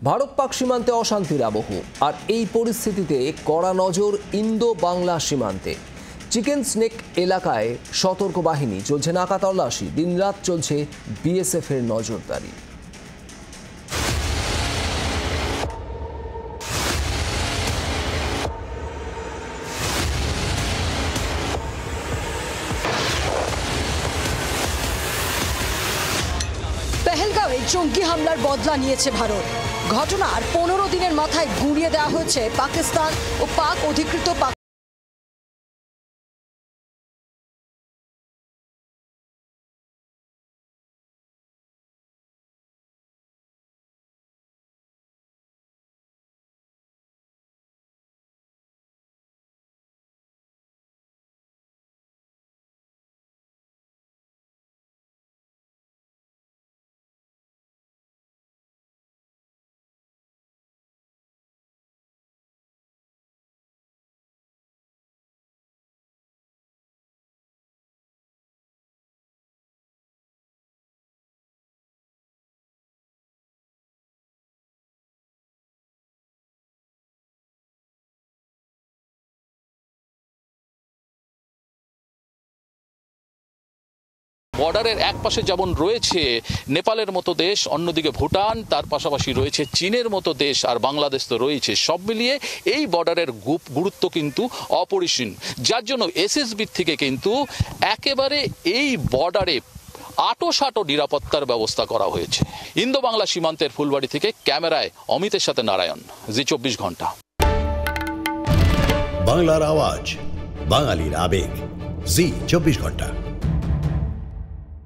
ভারত পাক সীমান্তে অশান্তির আবহ, আর এই পরিস্থিতিতে কড়া নজর ইন্দো বাংলা সীমান্তে। চিকেন স্নেক এলাকায় সতর্ক বাহিনী, চলছে নাকা তল্লাশি, দিনরাত চলছে বিএসএফ এর নজরদারি। পেহেলগাঁওয়ে জঙ্গি হামলার বদলা নিয়েছে ভারত। ঘটনার 15 দিনের মাথায় গুঁড়িয়ে দেওয়া হয়েছে পাকিস্তান ও পাক অধিকৃত বর্ডারের এক পাশে যেমন রয়েছে নেপালের মতো দেশ, অন্যদিকে ভুটান, তার পাশাপাশি রয়েছে চীনের মতো দেশ, আর বাংলাদেশ তো রয়েছে। সব মিলিয়ে এই বর্ডারের গুরুত্ব কিন্তু অপরিসীম, যার জন্য এসএসবি থেকে কিন্তু একেবারে এই বর্ডারে আঁটো নিরাপত্তার ব্যবস্থা করা হয়েছে। ইন্দো বাংলা সীমান্তের ফুলবাড়ি থেকে ক্যামেরায় অমিতের সাথে নারায়ণ, জি 24 ঘন্টা। বাংলার আওয়াজ, বাঙালির আবেগ, জি 24 ঘন্টা।